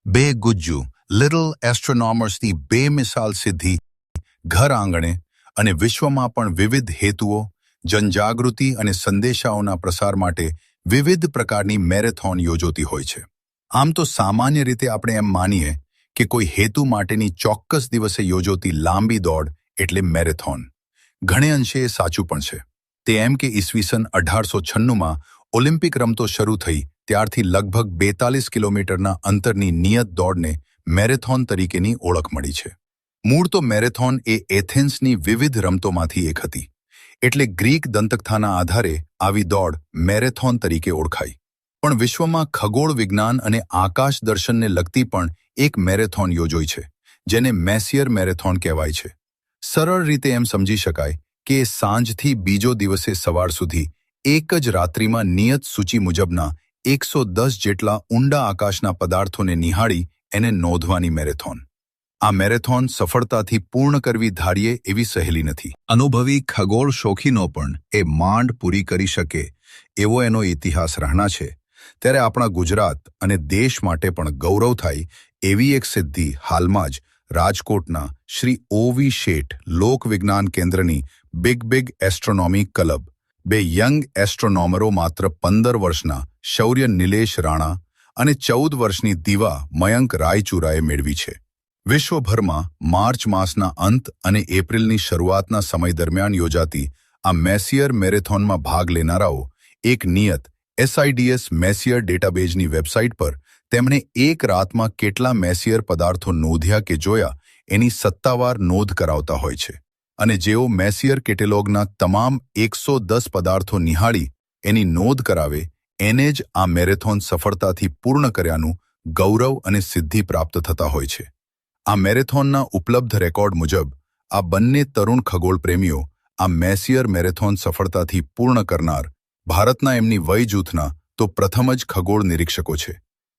બે ગુજ્જુ લિટલ એસ્ટ્રોનોમર્સની બેમિસાલ સિદ્ધિ ઘર આંગણે અને વિશ્વમાં પણ વિવિધ હેતુઓ, જનજાગૃતિ અને સંદેશાઓના પ્રસાર માટે વિવિધ પ્રકારની મેરેથોન યોજતી હોય છે. આમ તો સામાન્ય રીતે આપણે એમ માનીએ કે કોઈ હેતુ માટેની ચોક્કસ દિવસે યોજતી લાંબી દોડ એટલે મેરેથોન. ઘણે અંશે એ સાચું પણ છે. તે એમ કે ઈસવીસન 1896માં ઓલિમ્પિક રમતો શરૂ થઈ ત્યારથી લગભગ 42 કિલોમીટરના અંતરની નિયત દોડને મેરેથોન તરીકેની ઓળખ મળી છે. મૂળ તો મેરેથોન એ એથેન્સની વિવિધ રમતોમાંથી એક હતી. એટલે ગ્રીક દંતકથાના આધારે આવી દોડ મેરેથોન તરીકે ઓળખાઈ. પણ વિશ્વમાં ખગોળ વિજ્ઞાન અને આકાશ દર્શનને લગતી પણ એક મેરેથોન યોજાઈ છે, જેને મેસિયર મેરેથોન કહેવાય છે. સરળ રીતે એમ સમજી શકાય કે સાંજથી બીજો દિવસે સવાર સુધી એક જ રાત્રિમાં નિયત સૂચિ મુજબના 110 જેટલા ઊંડા આકાશના પદાર્થોને નિહાળી એને નોંધવાની મેરેથોન. આ મેરેથોન સફળતાથી પૂર્ણ કરવી ધારીએ એવી સહેલી નથી. અનુભવી ખગોળ શોખીનો પણ એ માંડ પૂરી કરી શકે એવો એનો ઇતિહાસ રહણા છે. ત્યારે આપણા ગુજરાત અને દેશ માટે પણ ગૌરવ થાય એવી એક સિદ્ધિ હાલમાં જ રાજકોટના શ્રી ઓ.વી. શેઠ લોકવિજ્ઞાન કેન્દ્રની બિગ એસ્ટ્રોનોમી ક્લબ બે યંગ એસ્ટ્રોનોમરો માત્ર 15 વર્ષના શૌર્ય નિલેશ રાણા અને 14 વર્ષની દીવા મયંક રાયચુરાએ મેળવી છે. વિશ્વભરમાં માર્ચ માસના અંત અને એપ્રિલની શરૂઆતના સમય દરમિયાન યોજાતી આ મેસિયર મેરેથોનમાં ભાગ લેનારાઓ એક નિયત SIDS મેસિયર ડેટાબેઝની વેબસાઇટ પર તેમણે એક રાતમાં કેટલા મેસિયર પદાર્થો નોંધ્યા કે જોયા એની સત્તાવાર નોંધ કરાવતા હોય છે. અને જેઓ મેસિયર કેટલોગના તમામ 110 પદાર્થો નિહાળી એની નોંધ કરાવે એને જ આ મેરેથોન સફળતાથી પૂર્ણ કર્યાનું ગૌરવ અને સિદ્ધિ પ્રાપ્ત થતા હોય છે. આ મેરેથોનના ઉપલબ્ધ રેકોર્ડ મુજબ આ બંને તરુણ ખગોળ પ્રેમીઓ આ મેસિયર મેરેથોન સફળતાથી પૂર્ણ કરનાર ભારતના એમની વય જૂથના તો પ્રથમ જ ખગોળ નિરીક્ષકો છે.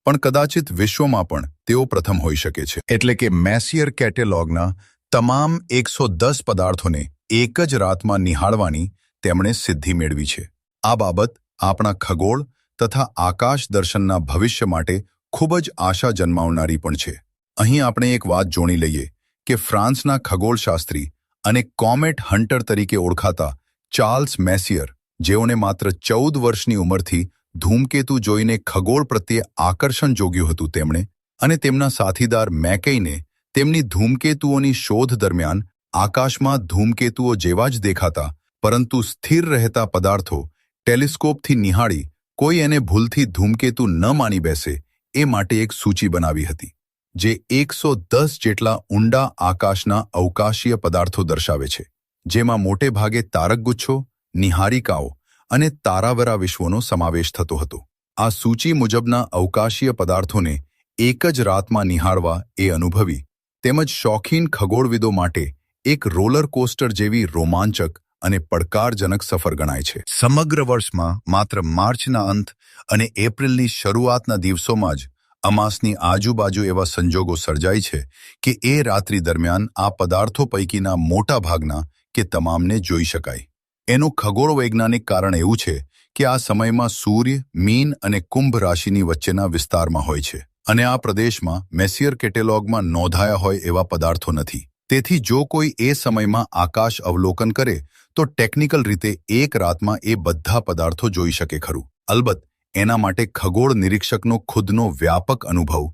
પણ કદાચિત વિશ્વમાં પણ તેઓ પ્રથમ હોઈ શકે છે. એટલે કે મેસિયર કેટલોગના તમામ 110 પદાર્થોને એક જ રાતમાં નિહાળવાની તેમણે સિદ્ધિ મેળવી છે. આ બાબત આપણા ખગોળ તથા આકાશ દર્શનના ભવિષ્ય માટે ખૂબ જ આશા જન્માવનારી પણ છે. અહીં આપણે એક વાત જોણી લઈએ કે ફ્રાન્સના ખગોળશાસ્ત્રી અને કોમેટ હન્ટર તરીકે ઓળખાતા ચાર્લ્સ મેસિયર, જેઓને માત્ર 14 વર્ષની ઉંમરથી ધૂમકેતુ જોઈને ખગોળ પ્રત્યે આકર્ષણ જોગ્યું હતું તેમણે અને તેમના સાથીદાર મેકેઈને તેમની ધૂમકેતુઓની શોધ દરમિયાન આકાશમાં ધૂમકેતુઓ જેવા જ દેખાતા પરંતુ સ્થિર રહેતા પદાર્થો ટેલિસ્કોપથી નિહાળી કોઈ એને ભૂલથી ધૂમકેતુ ન માની બેસે એ માટે એક સૂચિ બનાવી હતી, જે 110 જેટલા ઊંડા આકાશના અવકાશીય પદાર્થો દર્શાવે છે, જેમાં મોટે ભાગે તારકગુચ્છો, નિહારિકાઓ અને તારાવરા વિશ્વોનો સમાવેશ થતો હતો. આ સૂચિ મુજબના અવકાશીય પદાર્થોને એક જ રાતમાં નિહાળવા એ અનુભવી તેમજ શોખીન ખગોળવિદો માટે એક રોલર કોસ્ટર જેવી રોમાંચક અને પડકારજનક સફર ગણાય છે. સમગ્ર વર્ષમાં માત્ર માર્ચના અંત અને એપ્રિલની શરૂઆતના દિવસોમાં જ અમાસની આજુબાજુ એવા સંજોગો સર્જાય છે કે એ રાત્રિ દરમિયાન આ પદાર્થો પૈકીના મોટા ભાગના કે તમામને જોઈ શકાય. એનું ખગોળ વૈજ્ઞાનિક કારણ એવું છે કે આ સમયમાં સૂર્ય મીન અને કુંભ રાશિની વચ્ચેના વિસ્તારમાં હોય છે અને આ પ્રદેશમાં મેસિયર કેટલોગમાં નોંધાયા હોય એવા પદાર્થો નથી. તેથી જો કોઈ એ સમયમાં આકાશ અવલોકન કરે તો ટેકનિકલ રીતે એક રાતમાં એ બધા પદાર્થો જોઈ શકે ખરું. અલબત્ત એના માટે ખગોળ નિરીક્ષકનો ખુદનો વ્યાપક અનુભવ,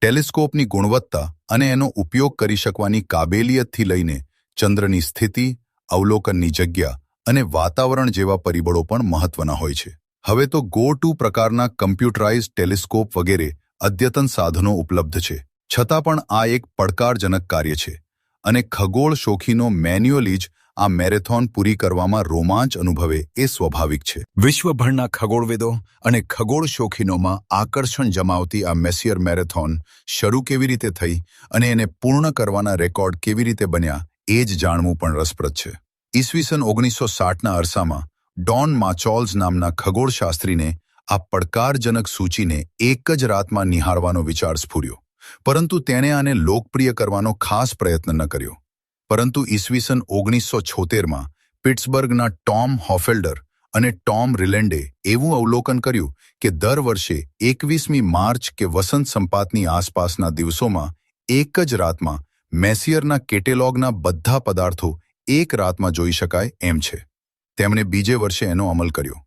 ટેલિસ્કોપની ગુણવત્તા અને એનો ઉપયોગ કરી શકવાની કાબેલિયતથી લઈને ચંદ્રની સ્થિતિ, અવલોકનની જગ્યા અને વાતાવરણ જેવા પરિબળો પણ મહત્વના હોય છે. હવે તો ગો ટુ પ્રકારના કમ્પ્યુટરાઇઝ્ડ ટેલિસ્કોપ વગેરે અદ્યતન સાધનો ઉપલબ્ધ છે. છતાં પણ આ એક પડકારજનક કાર્ય છે અને ખગોળ શોખીનો મેન્યુઅલી જ આ મેરેથોન પૂરી કરવામાં રોમાંચ અનુભવે એ સ્વાભાવિક છે. વિશ્વભરના ખગોળવિદો અને ખગોળ શોખીનોમાં આકર્ષણ જમાવતી આ મેસિયર મેરેથોન શરૂ કેવી રીતે થઈ અને એને પૂર્ણ કરવાના રેકોર્ડ કેવી રીતે બન્યા એ જ જાણવું પણ રસપ્રદ છે. ઈસવીસન 1960ના અરસામાં ડોન માચોલ્સ નામના ખગોળશાસ્ત્રીને આ પડકારજનક સૂચિને એક જ રાતમાં નિહાળવાનો વિચાર સ્ફૂર્યો, પરંતુ તેણે આને લોકપ્રિય કરવાનો ખાસ પ્રયત્ન ન કર્યો. પરંતુ ઈસવીસન 1976માં પિટ્સબર્ગના ટોમ હોફેલ્ડર અને ટોમ રિલેન્ડે એવું અવલોકન કર્યું કે દર વર્ષે 21મી માર્ચ કે વસંત સંપાતની આસપાસના દિવસોમાં એક જ રાતમાં મેસિયરના કેટેલોગના બધા પદાર્થો એક રાતમાં જોઈ શકાય એમ છે. તેમણે બીજે વર્ષે એનો અમલ કર્યો.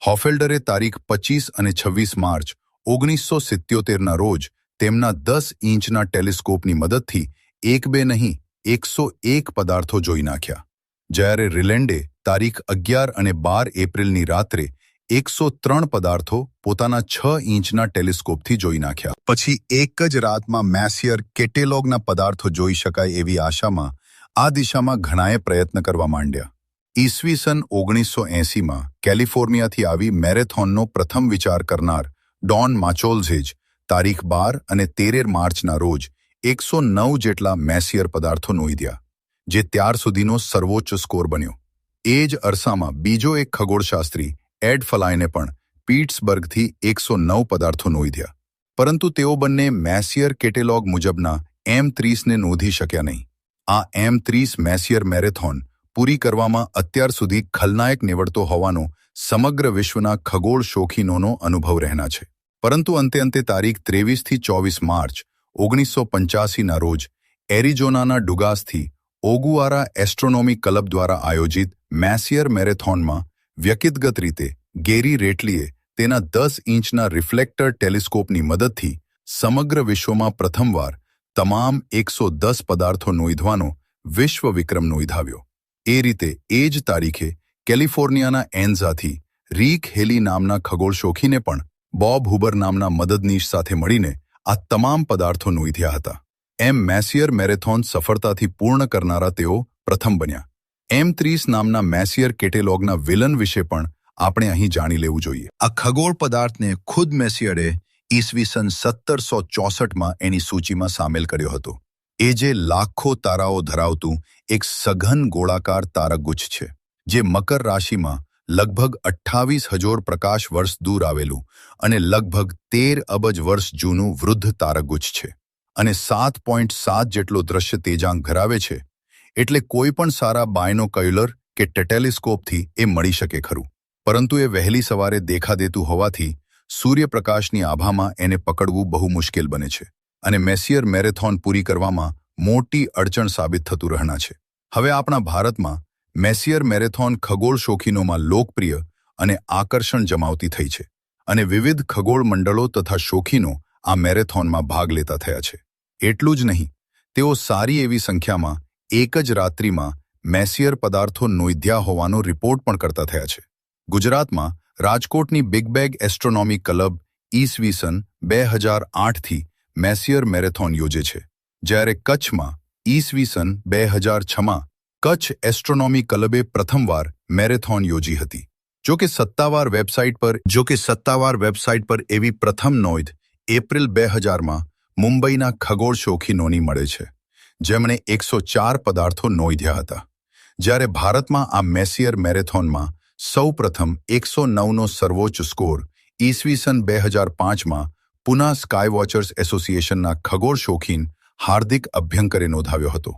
હોફેલ્ડરે તારીખ 25 અને 26 માર્ચ 1977ના રોજ તેમના 10 ઇંચના ટેલિસ્કોપની મદદથી એક બે નહીં 101 પદાર્થો જોઈ નાખ્યા, જ્યારે રિલેન્ડે તારીખ 11 અને 12 એપ્રિલની રાત્રે 103 પદાર્થો પોતાના 6 ઇંચના ટેલિસ્કોપથી જોઈ નાખ્યા. પછી એક જ રાતમાં મેસિયર કેટેલોગના પદાર્થો જોઈ શકાય એવી આશામાં આ દિશામાં ઘણાએ પ્રયત્ન કરવા માંડ્યા. ઈસવીસન 1980માં કેલિફોર્નિયાથી આવી મેરેથોનનો પ્રથમ વિચાર કરનાર ડોન માચોલ્ઝે જ તારીખ 12 અને 13 માર્ચના રોજ 109 જેટલા મેસિયર પદાર્થો નોંધ્યા, જે ત્યાર સુધીનો સર્વોચ્ચ સ્કોર બન્યો. એ જ અરસામાં બીજો એક ખગોળશાસ્ત્રી એડ ફલાયને પણ પીટ્સબર્ગથી 109 પદાર્થો નોંધ્યા, પરંતુ તેઓ બંને મેસિયર કેટેલોગ મુજબના M30ને નોંધી શક્યા નહીં. આ M30 મેસિયર મેરેથોન પૂરી કરવામાં અત્યાર સુધી ખલનાયક નીવડતો હોવાનો સમગ્ર વિશ્વના ખગોળ શોખીનોનો અનુભવ રહેના છે. પરંતુ અંતે તારીખ 23થી 24 માર્ચ 1985ના રોજ એરિઝોનાના ડુગાસથી ઓગુઆરા એસ્ટ્રોનોમી ક્લબ દ્વારા આયોજિત મેસિયર મેરેથોનમાં વ્યક્તિગત રીતે ગેરી રેટલીએ તેના 10 ઇંચના રિફ્લેક્ટર ટેલિસ્કોપની મદદથી સમગ્ર વિશ્વમાં પ્રથમવાર તમામ 110 પદાર્થો નોંધવાનો વિશ્વ વિક્રમ નોંધાવ્યો. એ રીતે એ જ તારીખે કેલિફોર્નિયાના એન્ઝાથી રીક હેલી નામના ખગોળશોખીને પણ બોબ હુબર નામના મદદનીશ સાથે મળીને આ તમામ પદાર્થો નોંધ્યા હતા. એમ મેસિયર મેરેથોન સફળતાથી પૂર્ણ કરનારા તેઓ પ્રથમ બન્યા. M30 નામના મેસિયર કેટેલોગના વિલન વિશે પણ આપણે અહીં જાણી લેવું જોઈએ. આ ખગોળ પદાર્થને ખુદ મેસિયરે ઈસવીસન 1764માં એની સૂચિમાં સામેલ કર્યો હતો. એ જે લાખો તારાઓ ધરાવતું એક સઘન ગોળાકાર તારકગુચ્છ છે, જે મકર રાશિમાં લગભગ 28,000 પ્રકાશ વર્ષ દૂર આવેલું અને લગભગ 13 અબજ વર્ષ જૂનું વૃદ્ધ તારકગુચ્છ છે અને 7.7 જેટલો દ્રશ્ય તેજાંક ધરાવે છે. એટલે કોઈ પણ સારા બાયનોક્યુલર કે ટેલિસ્કોપથી એ મળી શકે ખરું, પરંતુ એ વહેલી સવારે દેખા દેતું હોવાથી સૂર્યપ્રકાશની આભામાં એને પકડવું બહુ મુશ્કેલ બને છે અને મેસિયર મેરેથોન પૂરી કરવામાં મોટી અડચણ સાબિત થતું રહેના છે. હવે આપણા ભારતમાં મેસિયર મેરેથોન ખગોળ શોખીનોમાં લોકપ્રિય અને આકર્ષણ જમાવતી થઈ છે અને વિવિધ ખગોળ મંડળો તથા શોખીનો આ મેરેથોનમાં ભાગ લેતા થયા છે. એટલું જ નહીં, તેઓ સારી એવી સંખ્યામાં એક જ રાત્રિમાં મેસિયર પદાર્થો નોંધ્યા હોવાનો રિપોર્ટ પણ કરતા થયા છે. ગુજરાતમાં રાજકોટની બિગ બેગ એસ્ટ્રોનોમી ક્લબ ઈસવીસન 2008થી મેસિયર મેરેથોન યોજે છે, જ્યારે કચ્છમાં ઈસવીસન 2006માં કચ્છ એસ્ટ્રોનોમી ક્લબે પ્રથમવાર મેરેથોન યોજી હતી. જો કે સત્તાવાર વેબસાઇટ પર એવી પ્રથમ નોંધ એપ્રિલ 2000માં મુંબઈના ખગોળ શોખીનોની મળે છે, જેમણે 104 પદાર્થો નોંધ્યા હતા, જ્યારે ભારતમાં આ મેસિયર મેરેથોનમાં સૌ પ્રથમ 109નો સર્વોચ્ચ સ્કોર ઈસવીસન 2005માં પુના સ્કાય વોચર્સ એસોસિએશનના ખગોળ શોખીન હાર્દિક અભ્યંકરે નોંધાવ્યો હતો.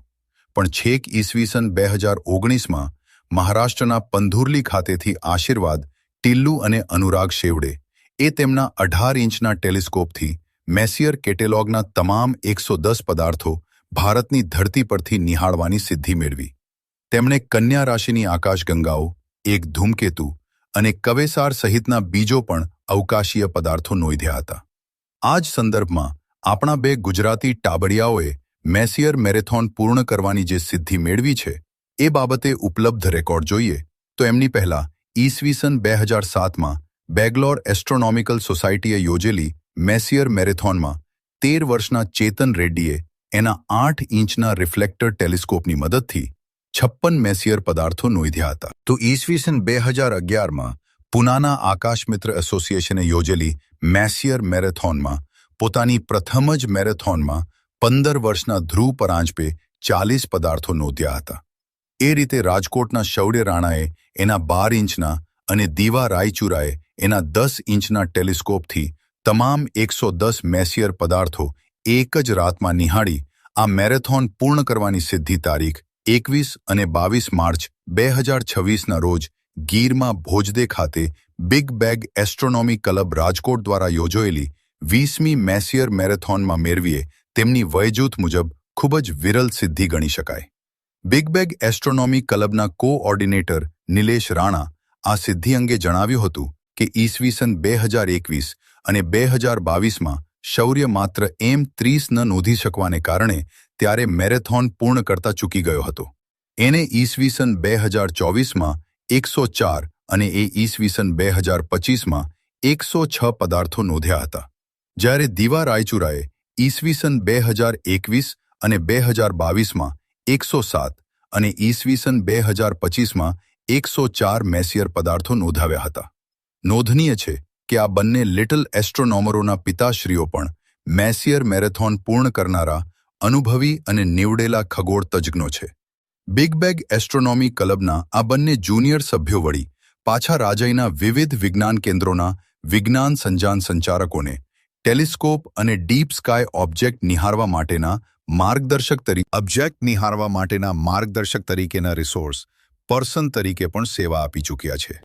પણ છેક ઈસવીસન 2019માં મહારાષ્ટ્રના પંધુર્લી ખાતેથી આશીર્વાદ, ટિલ્લુ અને અનુરાગ શેવડે એ તેમના 18 ઇંચના ટેલિસ્કોપથી મેસિયર કેટેલોગના તમામ 110 પદાર્થો ભારતની ધરતી પરથી નિહાળવાની સિદ્ધિ મેળવી. તેમણે કન્યા રાશિની આકાશગંગાઓ, એક ધૂમકેતુ અને કવેસાર સહિતના બીજો પણ અવકાશીય પદાર્થો નોંધ્યા હતા. આ જ સંદર્ભમાં આપણા બે ગુજરાતી ટાબડિયાઓએ મેસિયર મેરેથોન પૂર્ણ કરવાની જે સિદ્ધિ મેળવી છે એ બાબતે ઉપલબ્ધ રેકોર્ડ જોઈએ તો એમની પહેલા ઈસવીસન 2007માં બેંગ્લોર એસ્ટ્રોનોમિકલ સોસાયટીએ યોજેલી મેસિયર મેરેથોનમાં 13 વર્ષના ચેતન રેડ્ડીએ એના 8 ઇંચના રિફ્લેક્ટર ટેલિસ્કોપની મદદથી 56 મેસિયર પદાર્થો નોંધ્યા હતા. તો ઈસવીસન 2011માં પુનાના આકાશમિત્ર એસોસિએશને યોજેલી મેસિયર મેરેથોનમાં પોતાની પ્રથમ જ મેરેથોનમાં 15 વર્ષના ધ્રુવ પરાંજપે 40 પદાર્થો નોંધ્યા હતા. એ રીતે રાજકોટના શૌર્ય રાણાએ એના 12 ઇંચના અને દીવા રાયચુરાએ એના 10 ઇંચના ટેલિસ્કોપથી તમામ 110 મેસિયર પદાર્થો એક જ રાતમાં નિહાળી આ મેરેથોન પૂર્ણ કરવાની સિદ્ધિ તારીખ 21 અને 22 માર્ચ 2026ના રોજ ગીરમાં ભોજદે ખાતે big bang astronomy club Rajkot દ્વારા યોજાયેલી 20મી મેસિયર મેરેથોનમાં મેળવીએ તેમની વયજૂથ મુજબ ખૂબ જ વિરલ સિદ્ધિ ગણી શકાય. બિગ બેગ એસ્ટ્રોનોમી ક્લબના કોઓર્ડિનેટર નિલેશ રાણા આ સિદ્ધિ અંગે જણાવ્યું હતું કે ઈસવીસન 2021 અને 2022માં શૌર્ય માત્ર M30 ન નોંધી શકવાને કારણે ત્યારે મેરેથોન પૂર્ણ કરતા ચૂકી ગયો હતો. એને ઈસવીસન 2024માં 104 અને ઈસવીસન 2025માં 106 પદાર્થો નોંધ્યા હતા. જ્યારે દીવા રાયચુરાએ ઈસવીસન 2021 અને 2022માં 107 અને ઈસવીસન 2025માં 104 મેસિયર પદાર્થો નોંધાવ્યા હતા. નોંધનીય છે કે આ બંને લિટલ એસ્ટ્રોનોમરોના પિતાશ્રીઓ પણ મેસિયર મેરેથોન પૂર્ણ કરનારા અનુભવી અને નીવડેલા ખગોળ તજજ્ઞો છે. બિગ બેગ એસ્ટ્રોનોમી ક્લબના આ બંને જુનિયર સભ્યો વળી પાછા રાજ્યના વિવિધ વિજ્ઞાન કેન્દ્રોના વિજ્ઞાન સંજાન સંચારકોને ટેલિસ્કોપ અને ડીપ સ્કાય ઓબ્જેક્ટ નિહાળવા માટેના માર્ગદર્શક તરીકેના રિસોર્સ પર્સન તરીકે પણ સેવા આપી ચૂક્યા છે.